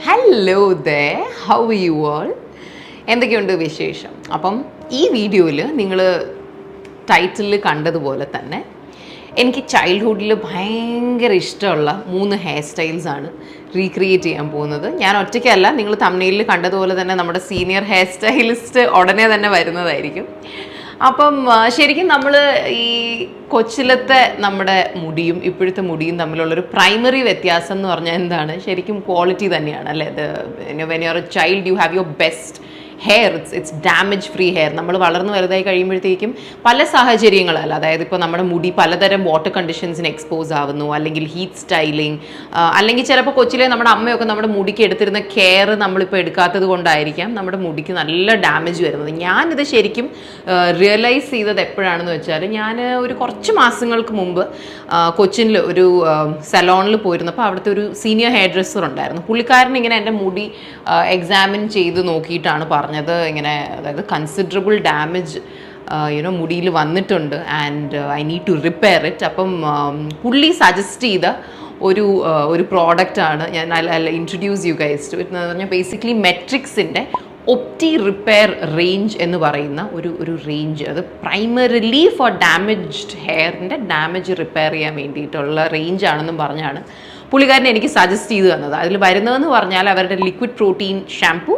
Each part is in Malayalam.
Hello there, how are you all? എന്തൊക്കെയുണ്ട് വിശേഷം? അപ്പം ഈ വീഡിയോയിൽ നിങ്ങൾ ടൈറ്റിലിൽ കണ്ടതുപോലെ തന്നെ എനിക്ക് ചൈൽഡ്ഹുഡിൽ ഭയങ്കര ഇഷ്ടമുള്ള 3 ഹെയർ സ്റ്റൈൽസാണ് റീക്രിയേറ്റ് ചെയ്യാൻ പോകുന്നത്. ഞാൻ ഒറ്റയ്ക്കല്ല, നിങ്ങൾ തംബ്നെയിലിൽ കണ്ടതുപോലെ തന്നെ നമ്മുടെ സീനിയർ ഹെയർ സ്റ്റൈലിസ്റ്റ് ഉടനെ തന്നെ വരുന്നതായിരിക്കും. അപ്പം ശരിക്കും നമ്മൾ ഈ കൊച്ചിലത്തെ നമ്മുടെ മുടിയും ഇപ്പോഴത്തെ മുടിയും തമ്മിലുള്ളൊരു പ്രൈമറി വ്യത്യാസം എന്ന് പറഞ്ഞാൽ എന്താണ്? ശരിക്കും ക്വാളിറ്റി തന്നെയാണ് അല്ലേ? When you are A child you have your best hair, it's damage free hair. നമ്മൾ വളർന്ന് വലുതായി കഴിയുമ്പോഴത്തേക്കും പല സാഹചര്യങ്ങളല്ല, അതായത് ഇപ്പോൾ നമ്മുടെ മുടി പലതരം വാട്ടർ കണ്ടീഷൻസിന് എക്സ്പോസ് ആവുന്നു, അല്ലെങ്കിൽ ഹീറ്റ് സ്റ്റൈലിങ്, അല്ലെങ്കിൽ ചിലപ്പോൾ കൊച്ചിലെ നമ്മുടെ അമ്മയൊക്കെ നമ്മുടെ മുടിക്ക് എടുത്തിരുന്ന കെയർ നമ്മളിപ്പോൾ എടുക്കാത്തത് കൊണ്ടായിരിക്കാം നമ്മുടെ മുടിക്ക് നല്ല ഡാമേജ് വരുന്നത്. ഞാനിത് ശരിക്കും റിയലൈസ് ചെയ്തത് എപ്പോഴാണെന്ന് വെച്ചാൽ, ഞാൻ ഒരു കുറച്ച് മാസങ്ങൾക്ക് മുമ്പ് കൊച്ചിനിൽ ഒരു സലോണിൽ പോയിരുന്നപ്പോൾ അവിടുത്തെ ഒരു സീനിയർ ഹെയർ ഡ്രസ്സർ ഉണ്ടായിരുന്നു. പുള്ളിക്കാരൻ ഇങ്ങനെ എൻ്റെ മുടി എക്സാമിൻ ചെയ്ത് നോക്കിയിട്ടാണ് പറഞ്ഞത്, ഇങ്ങനെ അതായത് കൺസിഡറബിൾ ഡാമേജ് മുടിയിൽ വന്നിട്ടുണ്ട് and I need to repair it. അപ്പം പുള്ളി സജസ്റ്റ് ചെയ്ത ഒരു പ്രോഡക്റ്റാണ് ഞാൻ ഇൻട്രൊഡ്യൂസ് യു ഗൈസ് ടു. എന്ന് പറഞ്ഞാൽ ബേസിക്കലി മെട്രിക്സിൻ്റെ ഒപ്റ്റി റിപ്പയർ റേഞ്ച് എന്ന് പറയുന്ന ഒരു റേഞ്ച്. അത് പ്രൈമറിലി ഫോർ ഡാമേജ്ഡ് ഹെയറിൻ്റെ ഡാമേജ് റിപ്പയർ ചെയ്യാൻ വേണ്ടിയിട്ടുള്ള റേഞ്ചാണെന്നും പറഞ്ഞാണ് പുള്ളിക്കാരനെ എനിക്ക് സജസ്റ്റ് ചെയ്ത് തന്നത്. അതിൽ വരുന്നതെന്ന് പറഞ്ഞാൽ അവരുടെ liquid protein shampoo,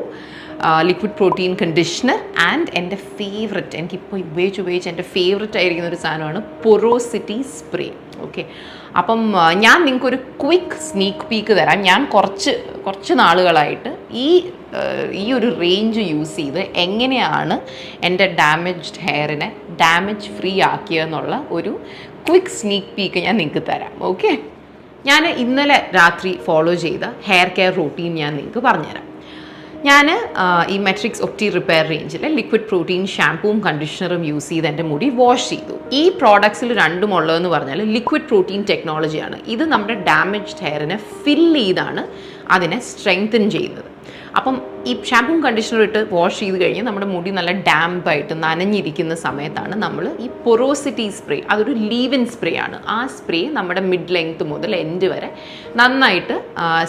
liquid protein conditioner and എൻ്റെ ഫേവററ്റ്, എനിക്കിപ്പോൾ ഉപയോഗിച്ച് എൻ്റെ ഫേവററ്റ് ആയിരിക്കുന്ന ഒരു സാധനമാണ് പൊറോസിറ്റി സ്പ്രേ. ഓക്കെ, അപ്പം ഞാൻ നിങ്ങൾക്കൊരു ക്വിക്ക് സ്നീക്ക് പീക്ക് തരാം. ഞാൻ കുറച്ച് നാളുകളായിട്ട് ഈ ഒരു റേഞ്ച് യൂസ് ചെയ്ത് എങ്ങനെയാണ് എൻ്റെ ഡാമേജ്ഡ് ഹെയറിനെ ഡാമേജ് ഫ്രീ ആക്കിയെന്നുള്ള ഒരു ക്വിക്ക് സ്നീക്ക് പീക്ക് ഞാൻ നിങ്ങൾക്ക് തരാം. ഓക്കെ, ഞാൻ ഇന്നലെ രാത്രി ഫോളോ ചെയ്ത ഹെയർ കെയർ റൂട്ടീൻ ഞാൻ നിങ്ങൾക്ക് പറഞ്ഞുതരാം. ഞാൻ ഈ മെട്രിക്സ് ഒപ്റ്റി റിപ്പയർ റേഞ്ചിലെ ലിക്വിഡ് പ്രോട്ടീൻ ഷാംപൂവും കണ്ടീഷണറും യൂസ് ചെയ്ത് എൻ്റെ മുടി വാഷ് ചെയ്തു. ഈ പ്രോഡക്ട്സിൽ രണ്ടും ഉള്ളതെന്ന് പറഞ്ഞാൽ ലിക്വിഡ് പ്രോട്ടീൻ ടെക്നോളജിയാണ്. ഇത് നമ്മുടെ ഡാമേജ്ഡ് ഹെയറിനെ ഫില്ല് ചെയ്താണ് അതിനെ സ്ട്രെങ്തൻ ചെയ്യുന്നത്. അപ്പം ഈ ഷാംപൂവും കണ്ടീഷണർ ഇട്ട് വാഷ് ചെയ്ത് കഴിഞ്ഞ് നമ്മുടെ മുടി നല്ല ഡാമ്പായിട്ട് നനഞ്ഞിരിക്കുന്ന സമയത്താണ് നമ്മൾ ഈ പൊറോസിറ്റി സ്പ്രേ, അതൊരു ലീവ് ഇൻ സ്പ്രേ ആണ്. ആ സ്പ്രേ നമ്മുടെ മിഡ് ലെങ്ത് മുതൽ എൻഡ് വരെ നന്നായിട്ട്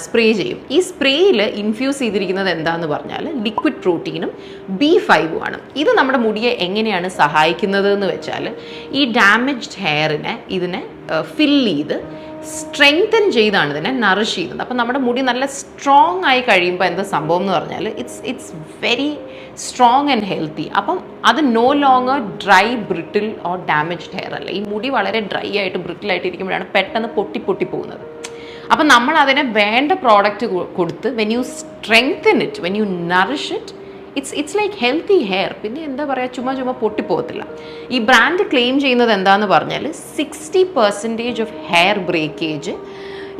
സ്പ്രേ ചെയ്യും. ഈ സ്പ്രേയിൽ ഇൻഫ്യൂസ് ചെയ്തിരിക്കുന്നത് എന്താണെന്ന് പറഞ്ഞാൽ ലിക്വിഡ് പ്രോട്ടീനും B5 ആണ്. ഇത് നമ്മുടെ മുടിയെ എങ്ങനെയാണ് സഹായിക്കുന്നത് എന്ന് വെച്ചാൽ, ഈ ഡാമേജ്ഡ് ഹെയറിനെ ഇതിനെ ഫില്ല് ചെയ്ത് സ്ട്രെങ്തൻ ചെയ്താണ് ഇതിനെ നറിഷ് ചെയ്യുന്നത്. അപ്പം നമ്മുടെ മുടി നല്ല സ്ട്രോങ് ആയി കഴിയുമ്പോൾ എന്താ സംഭവം എന്ന് പറഞ്ഞാൽ it's very strong and healthy. അപ്പം അത് no longer dry, brittle or damaged hair അല്ല. ഈ മുടി വളരെ ഡ്രൈ ആയിട്ട് ബ്രിട്ടിലായിട്ട് ഇരിക്കുമ്പോഴാണ് പെട്ടെന്ന് പൊട്ടി പോകുന്നത്. അപ്പം നമ്മൾ അതിനെ വേണ്ട പ്രോഡക്റ്റ് കൊടുത്ത് when you strengthen it, when you Nourish it, it's like healthy hair. പിന്നെ എന്താ പറയുക, ചുമ്മാ പൊട്ടിപ്പോകത്തില്ല. ഈ ബ്രാൻഡ് ക്ലെയിം ചെയ്യുന്നത് എന്താണെന്ന് പറഞ്ഞാൽ 60% ഓഫ് ഹെയർ ബ്രേക്കേജ്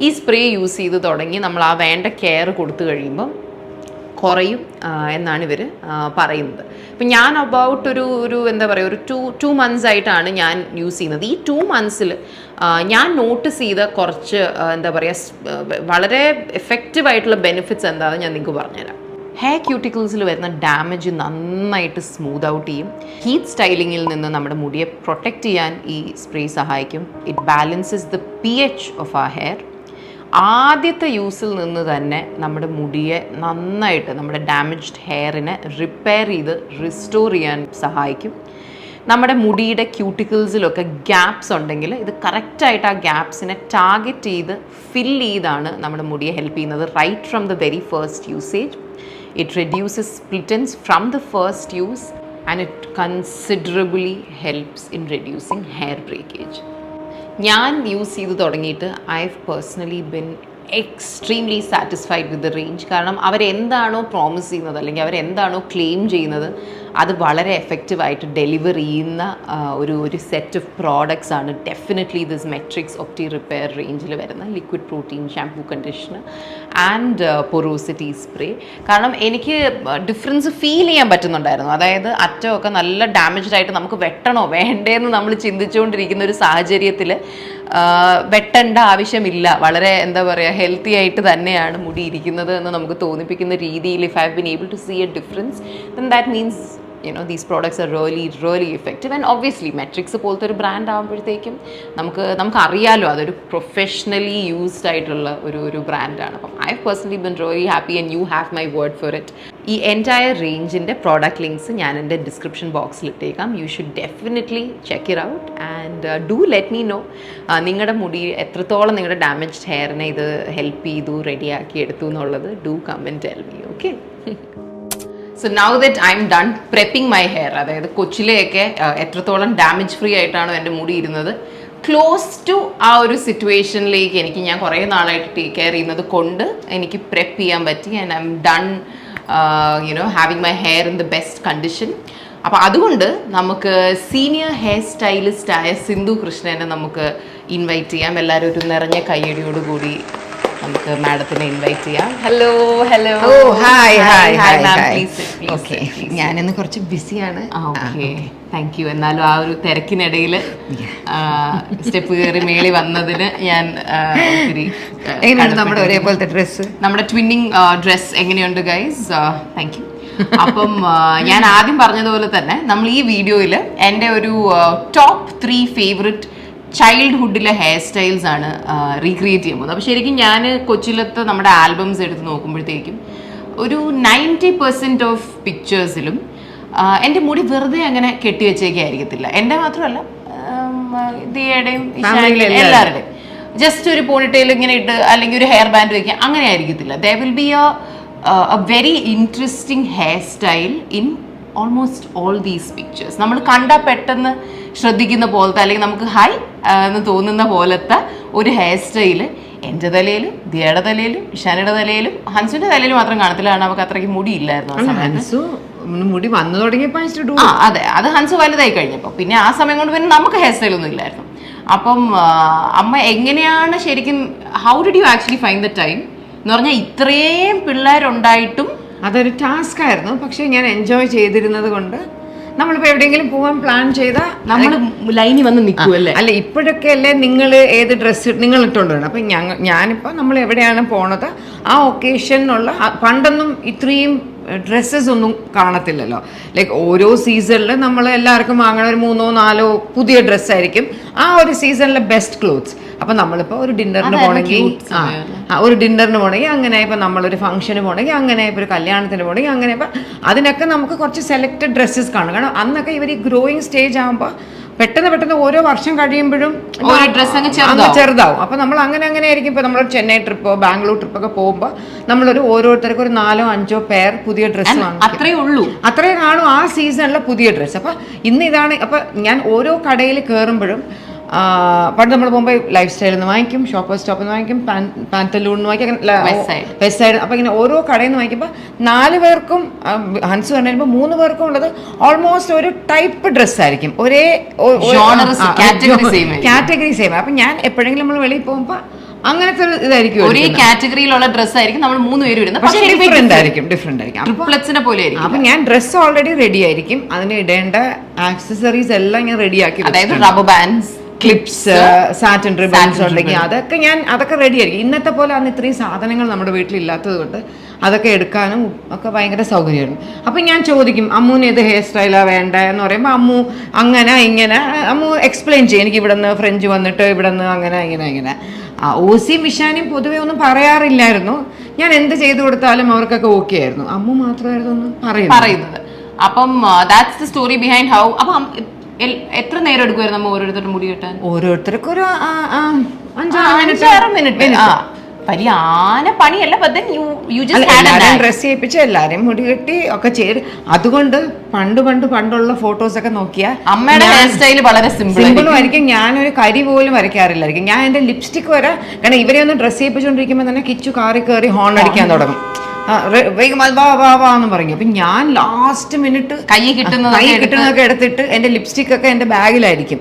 ഈ സ്പ്രേ യൂസ് ചെയ്ത് തുടങ്ങി നമ്മൾ ആ വേണ്ട കെയർ കൊടുത്തു കഴിയുമ്പം കുറയും എന്നാണ് ഇവർ പറയുന്നത്. ഇപ്പം ഞാൻ അബൌട്ട് ഒരു എന്താ പറയുക, ഒരു ടു മന്ത്സ് ആയിട്ടാണ് ഞാൻ യൂസ് ചെയ്യുന്നത്. ഈ 2 മന്ത്സിൽ ഞാൻ നോട്ടീസ് ചെയ്ത കുറച്ച് എന്താ പറയുക വളരെ എഫക്റ്റീവായിട്ടുള്ള ബെനിഫിറ്റ്സ് എന്താണെന്ന് ഞാൻ നിങ്ങൾക്ക് പറഞ്ഞുതരാം. ഹെയർ ക്യൂട്ടിക്കിൾസിൽ വരുന്ന ഡാമേജ് നന്നായിട്ട് സ്മൂത്ത് ഔട്ട് ചെയ്യും. ഹീറ്റ് സ്റ്റൈലിങ്ങിൽ നിന്ന് നമ്മുടെ മുടിയെ പ്രൊട്ടക്റ്റ് ചെയ്യാൻ ഈ സ്പ്രേ സഹായിക്കും. It balances the pH of ആ ഹെയർ. ആദ്യത്തെ യൂസിൽ നിന്ന് തന്നെ നമ്മുടെ മുടിയെ നന്നായിട്ട്, നമ്മുടെ ഡാമേജ്ഡ് ഹെയറിനെ റിപ്പയർ ചെയ്ത് റിസ്റ്റോർ ചെയ്യാൻ സഹായിക്കും. നമ്മുടെ മുടിയുടെ ക്യൂട്ടിക്കിൾസിലൊക്കെ ഗ്യാപ്സ് ഉണ്ടെങ്കിൽ ഇത് കറക്റ്റായിട്ട് ആ ഗ്യാപ്സിനെ ടാർഗറ്റ് ചെയ്ത് ഫില്ല് ചെയ്താണ് നമ്മുടെ മുടിയെ ഹെൽപ്പ് ചെയ്യുന്നത് right from the very first usage. It reduces split ends from the first use and it considerably helps in reducing hair breakage. ഞാൻ യൂസ് ചെയ്ത് തുടങ്ങിയിട്ട് I have personally bin extremely satisfied with the range. കാരണം അവരെന്താണോ പ്രോമിസ് ചെയ്യുന്നത്, അല്ലെങ്കിൽ അവരെന്താണോ ക്ലെയിം ചെയ്യുന്നത്, അത് വളരെ എഫക്റ്റീവായിട്ട് ഡെലിവർ ചെയ്യുന്ന ഒരു സെറ്റ് ഓഫ് പ്രോഡക്ട്സ് ആണ് definitely this matrix Opti repair റേഞ്ചിൽ വരുന്ന liquid protein shampoo, conditioner and porosity spray. കാരണം എനിക്ക് ഡിഫറൻസ് ഫീൽ ചെയ്യാൻ പറ്റുന്നുണ്ടായിരുന്നു. അതായത് അറ്റമൊക്കെ നല്ല ഡാമേജ്ഡ് ആയിട്ട് നമുക്ക് വെട്ടണോ വേണ്ടേന്ന് നമ്മൾ ചിന്തിച്ചുകൊണ്ടിരിക്കുന്ന ഒരു സാഹചര്യത്തിൽ വെട്ടേണ്ട ആവശ്യമില്ല. വളരെ എന്താ പറയുക, ഹെൽത്തി ആയിട്ട് തന്നെയാണ് മുടി ഇരിക്കുന്നത് എന്ന് നമുക്ക് തോന്നിപ്പിക്കുന്ന രീതിയിൽ if I have been able to see a difference, then that means these products are really effective. And obviously Matrix പോലത്തെ ഒരു ബ്രാൻഡ് ആകുമ്പോഴത്തേക്കും നമുക്ക് അറിയാലോ അതൊരു പ്രൊഫഷണലി യൂസ്ഡ് ആയിട്ടുള്ള ഒരു ബ്രാൻഡാണ്. അപ്പം I personally been really happy and you have my word for it. ഈ എൻറ്റയർ റേഞ്ചിൻ്റെ പ്രോഡക്റ്റ് ലിങ്ക്സ് ഞാൻ എൻ്റെ ഡിസ്ക്രിപ്ഷൻ ബോക്സിൽ ഇട്ടേക്കാം. You should definitely check it out and do let me know നിങ്ങളുടെ മുടി എത്രത്തോളം നിങ്ങളുടെ ഡാമേജ്ഡ് ഹെയറിനെ ഇത് ഹെൽപ്പ് ചെയ്തു, റെഡിയാക്കി എടുത്തു എന്നുള്ളത്. Do come and tell me. Okay, so now that I am done prepping my hair, അതായത് കൊച്ചിലെയൊക്കെ എത്രത്തോളം ഡാമേജ് ഫ്രീ ആയിട്ടാണ് എൻ്റെ മുടി ഇരുന്നത്, ക്ലോസ് ടു ആ ഒരു സിറ്റുവേഷനിലേക്ക് ഞാൻ കുറേ നാളായിട്ട് ടേക്ക് കെയർ ചെയ്യുന്നത് കൊണ്ട് എനിക്ക് പ്രെപ്പ് ചെയ്യാൻ പറ്റി. And I am done having my hair in the best condition. അപ്പോൾ അതുകൊണ്ട് നമുക്ക് സീനിയർ ഹെയർ സ്റ്റൈലിസ്റ്റായ സിന്ധു കൃഷ്ണനെ നമുക്ക് ഇൻവൈറ്റ് ചെയ്യാം. എല്ലാവരും ഒരു നിറഞ്ഞ കയ്യടിയോടുകൂടി നമുക്ക് മാഡത്തിനെ ഇൻവൈറ്റ് ചെയ്യാം. Hello hello. ഓക്കെ, ഞാനിന്ന് കുറച്ച് ബിസിയാണ്. Okay, thank you. എന്നാലും ആ ഒരു തിരക്കിനിടയിൽ സ്റ്റെപ്പ് കയറി മേളി വന്നതിന് ഞാൻ ഒത്തിരി. നമ്മുടെ ഒരേപോലത്തെ ഡ്രസ്സ്, നമ്മുടെ ട്വിന്നിങ് ഡ്രസ് എങ്ങനെയുണ്ട് ഗൈസ്? Thank you. അപ്പം ഞാൻ ആദ്യം പറഞ്ഞതുപോലെ തന്നെ നമ്മൾ ഈ വീഡിയോയിൽ എൻ്റെ ഒരു ടോപ്പ് 3 ഫേവററ്റ് ചൈൽഡ്ഹുഡിലെ ഹെയർ സ്റ്റൈൽസ് ആണ് റീക്രിയേറ്റ് ചെയ്യാൻ പോകുന്നത്. അപ്പോൾ ശരിക്കും ഞാൻ കൊച്ചിലത്തെ നമ്മുടെ ആൽബംസ് എടുത്ത് നോക്കുമ്പോഴത്തേക്കും ഒരു 90% ഓഫ് പിക്ചേഴ്സിലും എൻ്റെ മുടി വെറുതെ അങ്ങനെ കെട്ടിവെച്ചേക്കായിരിക്കത്തില്ല. എൻ്റെ മാത്രമല്ല, ദിയയുടെയും എല്ലാവരുടെയും ജസ്റ്റ് ഒരു പോണിറ്റെയിൽ ഇങ്ങനെ ഇട്ട് അല്ലെങ്കിൽ ഒരു ഹെയർ ബാൻഡ് വയ്ക്കുക, അങ്ങനെ ആയിരിക്കത്തില്ല. There will be A very interesting hair style in almost all these pictures. നമ്മൾ കണ്ടാൽ പെട്ടെന്ന് ശ്രദ്ധിക്കുന്ന പോലത്തെ അല്ലെങ്കിൽ നമുക്ക് ഹൈ എന്ന് തോന്നുന്ന പോലത്തെ ഒരു ഹെയർ സ്റ്റൈല് എൻ്റെ തലയിലും ദിയയുടെ തലയിലും ഇഷാനയുടെ തലയിലും ഹൻസുവിൻ്റെ തലയിൽ മാത്രം കാണത്തില്ല. കാരണം നമുക്ക് അത്രയ്ക്ക് മുടി ഇല്ലായിരുന്നു ആ സമയത്ത്. മുടി വന്നു തുടങ്ങിയപ്പോൾ അതെ, അത് ഹൻസ് വലുതായി കഴിഞ്ഞപ്പോൾ പിന്നെ ആ സമയം കൊണ്ട് പിന്നെ നമുക്ക് ഹെയർ സ്റ്റൈൽ ഒന്നും ഇല്ലായിരുന്നു. അപ്പം അമ്മ എങ്ങനെയാണ് ശരിക്കും, how did you actually find the time എന്ന് പറഞ്ഞാൽ ഇത്രയും പിള്ളേരുണ്ടായിട്ടും? അതൊരു ടാസ്ക് ആയിരുന്നു, പക്ഷെ ഞാൻ എൻജോയ് ചെയ്തിരുന്നത് കൊണ്ട് നമ്മളിപ്പോൾ എവിടെയെങ്കിലും പോകാൻ പ്ലാൻ ചെയ്താൽ നമ്മൾ ലൈനിൽ വന്ന് നിൽക്കുമല്ലേ. അല്ല, ഇപ്പോഴൊക്കെ അല്ലേ നിങ്ങൾ ഏത് ഡ്രസ്സ് നിങ്ങൾ ഇട്ടുകൊണ്ട് വരണം. അപ്പം ഞാനിപ്പോൾ നമ്മൾ എവിടെയാണ് പോണത് ആ ഒക്കേഷനുള്ള, പണ്ടൊന്നും ഇത്രയും ഡ്രസ്സസ് ഒന്നും കാണത്തില്ലല്ലോ. ലൈക്ക് ഓരോ സീസണിൽ നമ്മൾ എല്ലാവർക്കും വാങ്ങണ ഒരു 3-4 പുതിയ ഡ്രസ്സായിരിക്കും ആ ഒരു സീസണിലെ ബെസ്റ്റ് ക്ലോത്ത്സ്. അപ്പം നമ്മളിപ്പോൾ ഒരു ഡിന്നറിന് പോകണമെങ്കിൽ അങ്ങനെ, ഇപ്പം നമ്മളൊരു ഫംഗ്ഷന് പോകണമെങ്കിൽ അങ്ങനെ, ഇപ്പോൾ ഒരു കല്യാണത്തിന് പോകണമെങ്കിൽ അങ്ങനെ, ഇപ്പം അതിനൊക്കെ നമുക്ക് കുറച്ച് സെലക്റ്റഡ് ഡ്രസ്സസ് കാണും. കാരണം അന്നൊക്കെ ഇവർ ഈ ഗ്രോയിങ് സ്റ്റേജ് ആകുമ്പോൾ പെട്ടെന്ന് ഓരോ വർഷം കഴിയുമ്പോഴും ചെറുതാവും. അപ്പൊ നമ്മൾ അങ്ങനെ ആയിരിക്കും. ഇപ്പൊ നമ്മൾ ചെന്നൈ ട്രിപ്പോ ബാംഗ്ലൂർ ട്രിപ്പൊക്കെ പോകുമ്പോൾ നമ്മളൊരു ഓരോരുത്തർക്കും ഒരു 4-5 പെയർ പുതിയ ഡ്രസ്സ് വാങ്ങും. അത്രേ കാണും ആ സീസണിലെ പുതിയ ഡ്രസ്സ്. അപ്പൊ ഇന്ന് ഇതാണ്. അപ്പൊ ഞാൻ ഓരോ കടയിൽ കയറുമ്പോഴും പണ്ട് നമ്മൾ പോകുമ്പോൾ ലൈഫ് സ്റ്റൈലിൽ നിന്ന് വാങ്ങിക്കും, ഷോപ്പേഴ്സ് സ്റ്റോപ്പിൽ നിന്ന് വാങ്ങിക്കും, പാന്തലൂണിൽ നിന്ന് വാങ്ങിക്കും, വെസ്റ്റ് സൈഡ്. അപ്പം ഇങ്ങനെ ഓരോ കടയിൽ നിന്ന് വാങ്ങിക്കുമ്പോൾ 4 പേർക്കും ഹൻസ് പറഞ്ഞുമ്പോൾ 3 പേർക്കും ഉള്ളത് ഓൾമോസ്റ്റ് ഒരു ടൈപ്പ് ഡ്രസ്സായിരിക്കും, ഒരേ കാറ്റഗറി സെയിം. അപ്പം ഞാൻ എപ്പോഴെങ്കിലും നമ്മൾ വെളിയിൽ പോകുമ്പോൾ അങ്ങനത്തെ ഇതായിരിക്കും, ഒരേ കാറ്റഗറിയിലുള്ള ഡ്രസ് ആയിരിക്കും നമ്മൾ 3 പേര് വരുന്നത്, പക്ഷേ ഡിഫറെന്റ് ആയിരിക്കും. അപ്പൊ ഞാൻ ഡ്രസ്സ് ഓൾറെഡി റെഡി ആയിരിക്കും, അതിന് ഇടേണ്ട ആക്സസറീസ് എല്ലാം ഞാൻ റെഡിയാക്കി, അതായത് rubber bands, clips, satin ribbons ഉണ്ടെങ്കിൽ അതൊക്കെ റെഡി ആയിരിക്കും. ഇന്നത്തെ പോലെ അന്ന് ഇത്രയും സാധനങ്ങൾ നമ്മുടെ വീട്ടിലില്ലാത്തത് കൊണ്ട് അതൊക്കെ എടുക്കാനും ഒക്കെ ഭയങ്കര സൗകര്യമായിരുന്നു. അപ്പം ഞാൻ ചോദിക്കും അമ്മൂന് ഏത് ഹെയർ സ്റ്റൈലാണ് വേണ്ട എന്ന് പറയുമ്പോൾ അമ്മു അങ്ങനെ ഇങ്ങനെ അമ്മു എക്സ്പ്ലെയിൻ ചെയ്യും. എനിക്ക് ഇവിടെ നിന്ന് ഫ്രഞ്ച് വന്നിട്ട് ഇവിടെ നിന്ന് അങ്ങനെ ഇങ്ങനെ. ഓസിയും വിഷാനും പൊതുവെ ഒന്നും പറയാറില്ലായിരുന്നു. ഞാൻ എന്ത് ചെയ്തു കൊടുത്താലും അവർക്കൊക്കെ ഓക്കെ ആയിരുന്നു. അമ്മു മാത്രമായിരുന്നു ഒന്ന് പറയുന്നത്. അപ്പം that's the story behind how. അപ്പം എത്ര നേരം എടുക്കുമായിരുന്നു നമ്മൾ ഓരോരുത്തരുടെ മുടി കെട്ടാൻ? ഓരോരുത്തർക്കും ഒരു 5-6 മിനിറ്റ്. വലിയ ആന പണിയല്ല. ഡ്രസ് ചെയ്യിപ്പിച്ച് എല്ലാരെയും മുടി കെട്ടി ഒക്കെ ചെയ്ത്. അതുകൊണ്ട് പണ്ടുള്ള ഫോട്ടോസൊക്കെ നോക്കിയാൽ അമ്മയുടെ ഹെയർ സ്റ്റൈൽ വളരെ സിമ്പിളും ആയിരിക്കും. ഞാനൊരു കരി പോലും വരയ്ക്കാറില്ലായിരിക്കും. ഞാൻ എൻ്റെ ലിപ്സ്റ്റിക് വരെ, കാരണം ഇവരെ ഒന്ന് ഡ്രസ് ചെയ്യിപ്പിച്ചുകൊണ്ടിരിക്കുമ്പോൾ തന്നെ കിച്ചു കാറി കയറി ഹോൺ അടിക്കാൻ തുടങ്ങും, എന്ന് പറയും. അപ്പൊ ഞാൻ ലാസ്റ്റ് മിനിറ്റ് കൈ കിട്ടുന്നതൊക്കെ എടുത്തിട്ട് എൻ്റെ ലിപ്സ്റ്റിക് ഒക്കെ എൻ്റെ ബാഗിലായിരിക്കും.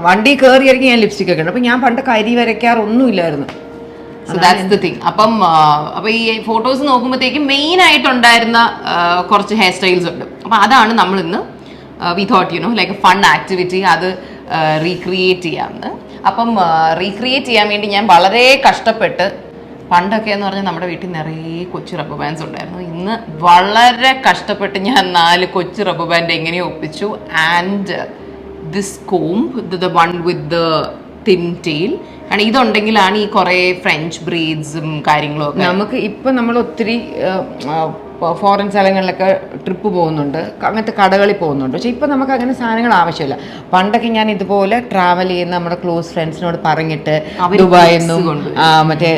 വണ്ടി കയറിയായിരിക്കും ഞാൻ ലിപ്സ്റ്റിക് ഒക്കെ ഉണ്ട്. അപ്പൊ ഞാൻ പണ്ട് കരി വരയ്ക്കാറൊന്നും ഇല്ലായിരുന്നു. അപ്പം ഈ ഫോട്ടോസ് നോക്കുമ്പോഴത്തേക്കും മെയിൻ ആയിട്ടുണ്ടായിരുന്ന കുറച്ച് ഹെയർ സ്റ്റൈൽസ് ഉണ്ട്. അപ്പൊ അതാണ് നമ്മൾ ഇന്ന് we thought like A fun activity അത് റീക്രിയേറ്റ് ചെയ്യാമെന്ന്. അപ്പം റീക്രിയേറ്റ് ചെയ്യാൻ വേണ്ടി ഞാൻ വളരെ കഷ്ടപ്പെട്ട് പണ്ടൊക്കെ എന്ന് പറഞ്ഞാൽ നമ്മുടെ വീട്ടിൽ നിറയെ കൊച്ചു റബ്ബർ ബാൻഡ്സ് ഉണ്ടായിരുന്നു. ഇന്ന് വളരെ കഷ്ടപ്പെട്ട് ഞാൻ 4 കൊച്ചു റബ്ബർ ബാൻഡ് എങ്ങനെയോ ഒപ്പിച്ചു. And this comb, the one with the thin tail, ആണ് ഇതുണ്ടെങ്കിലാണ് ഈ കുറേ ഫ്രഞ്ച് ബ്രീഡ്സും കാര്യങ്ങളും ഒക്കെ. നമുക്ക് ഇപ്പം നമ്മൾ ഒത്തിരി ഫോറിൻ സ്ഥലങ്ങളിലൊക്കെ ട്രിപ്പ് പോകുന്നുണ്ട്, അങ്ങനത്തെ കടകളിൽ പോകുന്നുണ്ട്. പക്ഷേ ഇപ്പം നമുക്ക് അങ്ങനെ സാധനങ്ങൾ ആവശ്യമില്ല. പണ്ടൊക്കെ ഞാൻ ഇതുപോലെ ട്രാവൽ ചെയ്യുന്ന നമ്മുടെ ക്ലോസ് ഫ്രണ്ട്സിനോട് പറഞ്ഞിട്ട് ദുബായിൽ നിന്നും മറ്റേ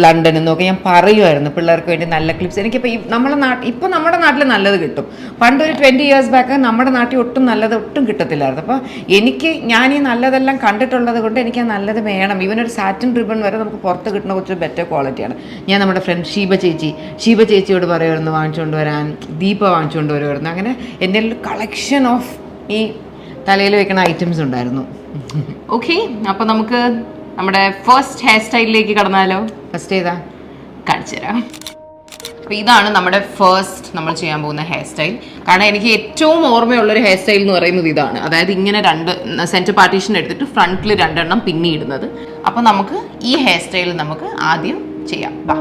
ലണ്ടനിൽ നിന്നൊക്കെ ഞാൻ പറയുമായിരുന്നു പിള്ളേർക്ക് വേണ്ടി നല്ല ക്ലിപ്സ്. എനിക്കിപ്പോൾ ഇപ്പം നമ്മുടെ നാട്ടിൽ നല്ലത് കിട്ടും. പണ്ടൊരു 20 years ബാക്ക് നമ്മുടെ നാട്ടിൽ ഒട്ടും കിട്ടത്തില്ലായിരുന്നു. അപ്പോൾ ഞാൻ ഈ നല്ലതെല്ലാം കണ്ടിട്ടുള്ളത് കൊണ്ട് എനിക്ക് നല്ലത് വേണം. ഇവനൊരു സാറ്റിൻ റിബൺ വരെ നമുക്ക് പുറത്ത് കിട്ടുന്ന കുറച്ച് ബെറ്റർ ക്വാളിറ്റിയാണ്. ഞാൻ നമ്മുടെ ഫ്രണ്ട് ഷീബ ചേച്ചിയോട് പറയുമായിരുന്നു വാങ്ങിച്ചുകൊണ്ട് വരാൻ, ദീപ വാങ്ങിച്ചുകൊണ്ട് വരുമായിരുന്നു. അങ്ങനെ എൻ്റെ ഒരു കളക്ഷൻ ഓഫ് ഈ തലയിൽ വെക്കുന്ന ഐറ്റംസ് ഉണ്ടായിരുന്നു. ഓക്കെ, അപ്പോൾ നമുക്ക് നമ്മുടെ ഫസ്റ്റ് ഹെയർ സ്റ്റൈലിലേക്ക് കടന്നാലോ? ഫസ്റ്റ് ഏതാ കാണിച്ചു തരാം. അപ്പോൾ ഇതാണ് നമ്മുടെ ഫസ്റ്റ് നമ്മൾ ചെയ്യാൻ പോകുന്ന ഹെയർ സ്റ്റൈൽ. കാരണം എനിക്ക് ഏറ്റവും ഓർമ്മയുള്ളൊരു ഹെയർ സ്റ്റൈൽ എന്ന് പറയുന്നത് ഇതാണ്. അതായത് ഇങ്ങനെ 2 സെൻറ്റർ പാർട്ടീഷൻ എടുത്തിട്ട് ഫ്രണ്ടിൽ 2 എണ്ണം പിന്നിടുന്നത്. അപ്പോൾ നമുക്ക് ഈ ഹെയർ സ്റ്റൈൽ നമുക്ക് ആദ്യം ചെയ്യാം. ബാ.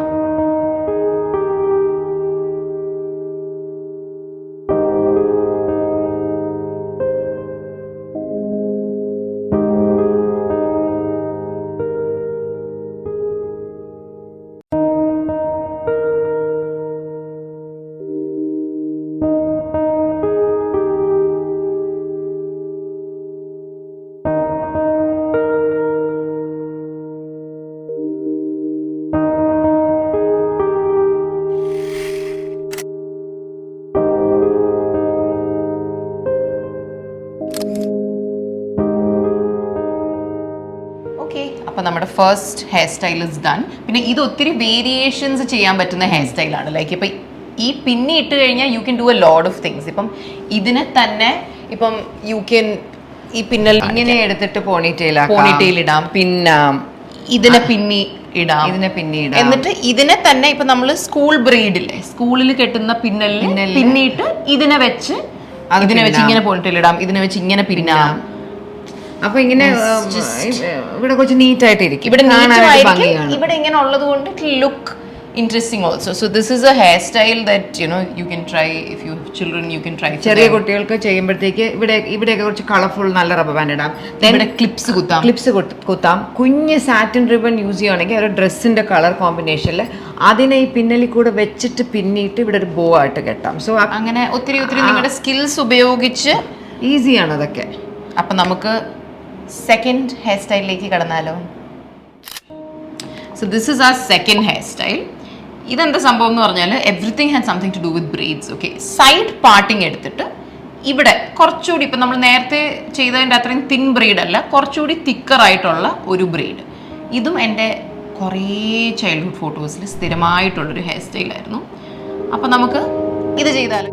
അപ്പോൾ നമ്മുടെ first hair style is done. പിന്നെ ഇത് ഒത്തിരി വേരിയേഷൻസ് ചെയ്യാൻ പറ്റുന്ന ഹെയർ സ്റ്റൈലാണ്. ലൈക്ക് ഇപ്പം ഈ പിന്നി ഇട്ട് കഴിഞ്ഞാൽ you can do a lot of things. ഇപ്പം ഇതിനെ തന്നെ ഇപ്പം യു ക്യാൻ ഈ പിന്നൽ ഇങ്ങനെ എടുത്തിട്ട് പോണിറ്റെയിൽ ഇടാം, പിന്നാം, ഇതിനെ പിന്നി ഇടാം, എന്നിട്ട് ഇതിനെ തന്നെ ഇപ്പൊ നമ്മൾ സ്കൂൾ ബ്രീഡില്ലേ, സ്കൂളിൽ കെട്ടുന്ന പിന്നലിൽ പിന്നിട്ട് ഇതിനെ വെച്ച് ഇങ്ങനെ പോണിറ്റെയിൽ ഇടാം, ഇതിനെ വെച്ച് ഇങ്ങനെ പിന്നാം. അപ്പൊ ഇങ്ങനെ ഇവിടെ കുറച്ച് നീറ്റ് ആയിട്ട് ഇരിക്കും. ഇവിടെ ഇങ്ങനെ ഉള്ളത് കൊണ്ട് look interesting also. So this is a hairstyle that you can try if you have children, you can try. ചെറിയ കുട്ടികൾക്ക് ചെയ്യുമ്പോഴത്തേക്ക് ഇവിടെയൊക്കെ കുറച്ച് കളർഫുൾ നല്ല റബ്ബർ ബാൻഡ് ഇടാം. ഇവിടെ ക്ലിപ്സ് കുത്താം. കുഞ്ഞ് സാറ്റിൻ റിബൺ യൂസ് ചെയ്യുകയാണെങ്കിൽ ഒരു ഡ്രസ്സിന്റെ കളർ കോമ്പിനേഷനിൽ അതിനെ ഈ പിന്നലിൽ കൂടെ വെച്ചിട്ട് പിന്നിട്ട് ഇവിടെ ഒരു ബോ ആയിട്ട് കെട്ടാം. സോ അങ്ങനെ ഒത്തിരി നിങ്ങളുടെ സ്കിൽസ് ഉപയോഗിച്ച് ഈസിയാണ് അതൊക്കെ. അപ്പം നമുക്ക് സെക്കൻഡ് ഹെയർ സ്റ്റൈലിലേക്ക് കടന്നാലോ? So this is our second hair style. ഇതെന്താ സംഭവം എന്ന് പറഞ്ഞാൽ everything had something to do with braids. Okay, side parting എടുത്തിട്ട് ഇവിടെ കുറച്ചുകൂടി ഇപ്പം നമ്മൾ നേരത്തെ ചെയ്തതിൻ്റെ അത്രയും തിൻ ബ്രീഡ് അല്ല, കുറച്ചുകൂടി തിക്കറായിട്ടുള്ള ഒരു ബ്രീഡ്. ഇതും എൻ്റെ കുറേ ചൈൽഡ്ഹുഡ് ഫോട്ടോസിൽ സ്ഥിരമായിട്ടുള്ളൊരു ഹെയർ സ്റ്റൈലായിരുന്നു. അപ്പം നമുക്ക് ഇത് ചെയ്താലോ?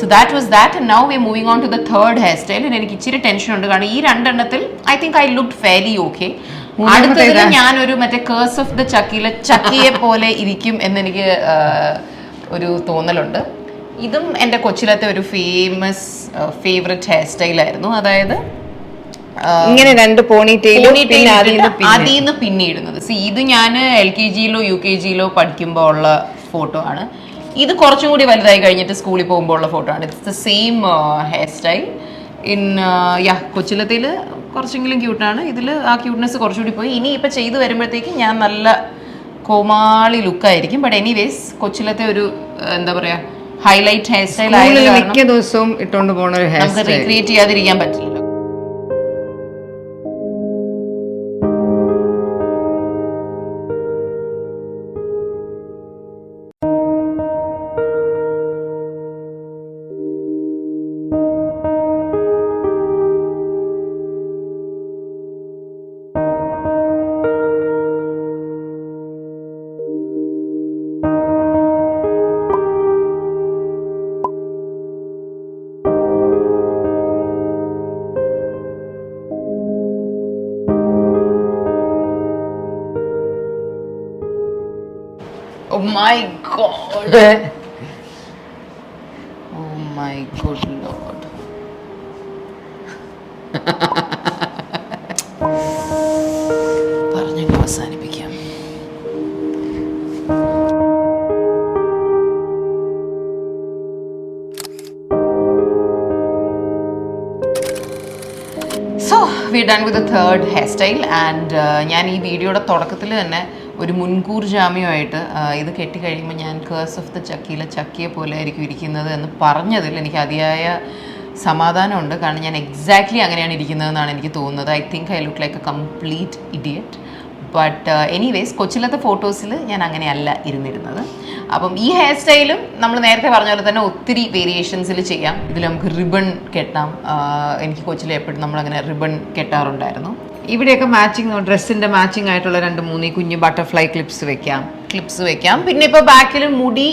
So that was that, and now we're moving on to the third hairstyle. And എനിക്ക് ഇച്ചിരി ടെൻഷൻ ഉണ്ട്, കാരണം ഈ 2 എണ്ണത്തിൽ I think I looked fairly okay. അടുത്തതിൽ ഞാനൊരു മറ്റേ കേഴ്സ് ഓഫ് ദ ചക്കിയെ പോലെ ഇരിക്കും എന്നെനിക്ക് ഒരു തോന്നലുണ്ട്. ഇതും എൻ്റെ കൊച്ചിലത്തെ ഒരു ഫേവറേറ്റ് ഹെയർ സ്റ്റൈലായിരുന്നു. അതായത് ഇങ്ങനെ 2 പോണിറ്റെയിലും അതിന്ന് പിന്നിടുന്നത്. ഇത് ഞാൻ LKG-യിലോ UKG-യിലോ പഠിക്കുമ്പോൾ ഉള്ള ഫോട്ടോ ആണ്. ഇത് കുറച്ചും കൂടി വലുതായി കഴിഞ്ഞിട്ട് സ്കൂളിൽ പോകുമ്പോൾ ഉള്ള ഫോട്ടോ ആണ്. It's the same hair style in കൊച്ചിലത്തിൽ കുറച്ചെങ്കിലും ക്യൂട്ടാണ്. ഇതിൽ ആ ക്യൂട്ട്നെസ് കുറച്ചുകൂടി പോയി. ഇനി ഇപ്പം ചെയ്ത് വരുമ്പോഴത്തേക്കും ഞാൻ നല്ല കോമാളി ലുക്കായിരിക്കും. ബട്ട് എനിവേസ് കൊച്ചിലത്തെ ഒരു എന്താ പറയുക ഹൈലൈറ്റ് ഹെയർ സ്റ്റൈൽ ആയിരുന്നു. മിക്ക ദിവസവും ഇട്ടുകൊണ്ട് പോകുന്ന ഒരു ഹെയർ നമുക്ക് റീക്രിയേറ്റ് ചെയ്യാതിരിക്കാൻ പറ്റില്ല. my god. Oh my good lord. പറഞ്ഞു അവസാനിപ്പിക്കാം. So we done with the third hair style and ഞാൻ ഈ വീഡിയോയുടെ തുടക്കത്തിൽ തന്നെ ഒരു മുൻകൂർ ജാമ്യമായിട്ട് ഇത് കെട്ടിക്കഴിയുമ്പോൾ ഞാൻ കേഴ്സ് ഓഫ് ദ ചക്കിയിലെ ചക്കിയെ പോലെ ആയിരിക്കും ഇരിക്കുന്നത് എന്ന് പറഞ്ഞതിൽ എനിക്ക് അതിയായ സമാധാനമുണ്ട്. കാരണം ഞാൻ എക്സാക്ട്ലി അങ്ങനെയാണ് ഇരിക്കുന്നതെന്നാണ് എനിക്ക് തോന്നുന്നത്. I think I look like a complete idiot. But anyways കൊച്ചിലത്തെ ഫോട്ടോസിൽ ഞാൻ അങ്ങനെയല്ല ഇരുന്നിരുന്നത്. അപ്പം ഈ ഹെയർ സ്റ്റൈലും നമ്മൾ നേരത്തെ പറഞ്ഞ പോലെ തന്നെ ഒത്തിരി വേരിയേഷൻസിൽ ചെയ്യാം. ഇതിൽ നമുക്ക് റിബൺ കെട്ടാം. എനിക്ക് കൊച്ചിൽ എപ്പോഴും നമ്മളങ്ങനെ റിബൺ കെട്ടാറുണ്ടായിരുന്നു. ഇവിടെയൊക്കെ മാച്ചിങ് ഡ്രസ്സിന്റെ മാച്ചിങ് ആയിട്ടുള്ള 2-3 കുഞ്ഞു ബട്ടർഫ്ലൈ ക്ലിപ്സ് വെക്കാം. പിന്നെ ഇപ്പോൾ ബാക്കിൽ മുടി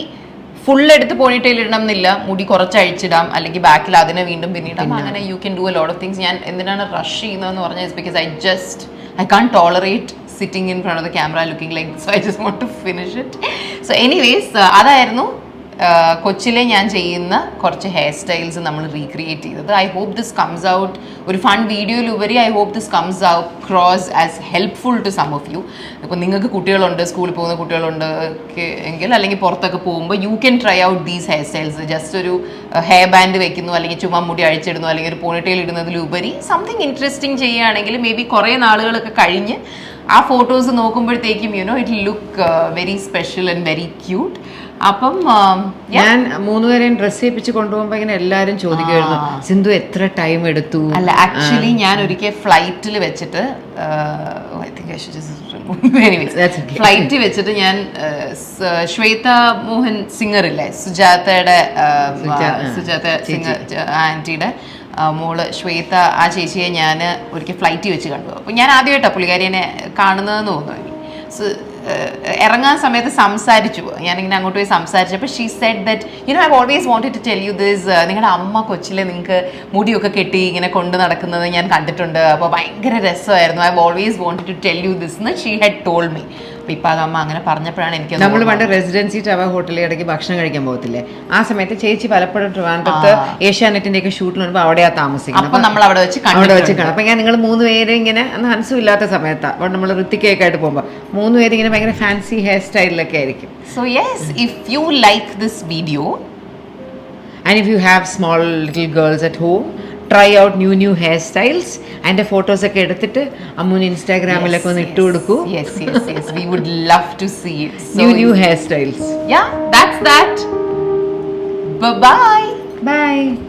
ഫുൾ എടുത്ത് പോണിറ്റെയിൽ ഇടണം എന്നില്ല. മുടി കുറച്ച് അഴിച്ചിടാം, അല്ലെങ്കിൽ ബാക്കിൽ അതിനെ വീണ്ടും പിന്നിടാം. അങ്ങനെ you can do a lot of things. ഞാൻ എന്തിനാണ് റഷ് ചെയ്യുന്നതെന്ന് പറഞ്ഞാൽ because I can't tolerate sitting in front of the camera looking like this, so I just want to finish it. So anyways, അതായിരുന്നു കൊച്ചിലെ ഞാൻ ചെയ്യുന്ന കുറച്ച് ഹെയർ സ്റ്റൈൽസ് നമ്മൾ റീക്രിയേറ്റ് ചെയ്തത്. I hope this comes out ഒരു ഫൺ വീഡിയോയിലുപരി I hope this comes out cross as helpful to some of you. ഇപ്പോൾ നിങ്ങൾക്ക് കുട്ടികളുണ്ട്, സ്കൂളിൽ പോകുന്ന കുട്ടികളുണ്ട് എങ്കിൽ, അല്ലെങ്കിൽ പുറത്തൊക്കെ പോകുമ്പോൾ you can try out these hair styles. Just ഒരു ഹെയർ ബാൻഡ് വെക്കുന്നു, അല്ലെങ്കിൽ ചുമ്മാ മുടി അഴിച്ചിടുന്നു, അല്ലെങ്കിൽ ഒരു പോണിറ്റെയിൽ ഇടുന്നതിലുപരി സംതിങ് ഇൻട്രസ്റ്റിംഗ് ചെയ്യുകയാണെങ്കിൽ മേ ബി കുറേ നാളുകളൊക്കെ കഴിഞ്ഞ് ആ ഫോട്ടോസ് നോക്കുമ്പോഴത്തേക്കും it look very special and very cute. അപ്പം ഞാൻ 3 പേരെയും ഡ്രസ് ചെയ്യിപ്പിച്ച് കൊണ്ടുപോകുമ്പോൾ ഇങ്ങനെ എല്ലാവരും ചോദിക്കുമായിരുന്നു, സിന്ധു എത്ര ടൈം എടുത്തു? അല്ല, ആക്ച്വലി ഞാൻ ഒരിക്കൽ ഫ്ലൈറ്റിൽ വെച്ചിട്ട് ഫ്ലൈറ്റിൽ വെച്ചിട്ട് ഞാൻ ശ്വേത മോഹൻ സിംഗർ ഇല്ലേ, സുജാത സിംഗർ ആൻറ്റിയുടെ മോള് ശ്വേത, ആ ചേച്ചിയെ ഞാൻ ഒരിക്കൽ ഫ്ലൈറ്റിൽ വെച്ച് കണ്ടു. അപ്പോൾ ഞാൻ ആദ്യമായിട്ടാണ് പുള്ളിക്കാരിനെ കാണുന്നതെന്ന് തോന്നുന്നു. ഇറങ്ങാൻ സമയത്ത് സംസാരിച്ചു, ഞാനിങ്ങനെ അങ്ങോട്ട് പോയി സംസാരിച്ചപ്പോൾ she said that I always wanted to tell you this, നിങ്ങളുടെ അമ്മ കൊച്ചിലെ നിങ്ങൾക്ക് മുടിയൊക്കെ കെട്ടി ഇങ്ങനെ കൊണ്ട് നടക്കുന്നത് ഞാൻ കണ്ടിട്ടുണ്ട്, അപ്പോൾ ഭയങ്കര രസമായിരുന്നു, I always wanted to tell you this എന്ന് ഷീ ഹാഡ് ടോൾഡ് മീ. അപ്പോൾ ഇപ്പം അത് അമ്മ അങ്ങനെ പറഞ്ഞപ്പോഴാണ് എനിക്ക്. നമ്മൾ പണ്ട് റെസിഡൻസി ടവർ ഹോട്ടലിൽ ഇടയ്ക്ക് ഭക്ഷണം കഴിക്കാൻ പോകത്തില്ലേ, ആ സമയത്ത് ചേച്ചി പലപ്പോഴും ട്രിവാൻഡ്രത്ത് ഏഷ്യാനെറ്റിന്റെ ഒക്കെ ഷൂട്ടിൽ വരുമ്പോൾ അവിടെയാ താമസിക്കുന്നത്. അപ്പം നമ്മൾ അവിടെ വെച്ച് കാണും. അപ്പം ഞാൻ നിങ്ങൾ 3 പേര് ഇങ്ങനെ മനസ്സുമില്ലാത്ത സമയത്താണ്, അപ്പോൾ നമ്മൾ ഋത്തിക്കൊക്കെ ആയിട്ട് പോകുമ്പോൾ 3 പേര് ഇങ്ങനെ ഭയങ്കര ഫാൻസി ഹെയർ സ്റ്റൈലിലൊക്കെ ആയിരിക്കും. So yes, if you like this video and if you have small little girls at home, try out new hairstyles and photos ഒക്കെ എടുത്തിട്ട് അമ്മുന് ഇൻസ്റ്റാഗ്രാമിലൊക്കെ ഒന്ന് ഇട്ടു കൊടുക്കൂ. Yes, we would love to see it. So new hairstyles. Yeah, that's that. Bye. Bye.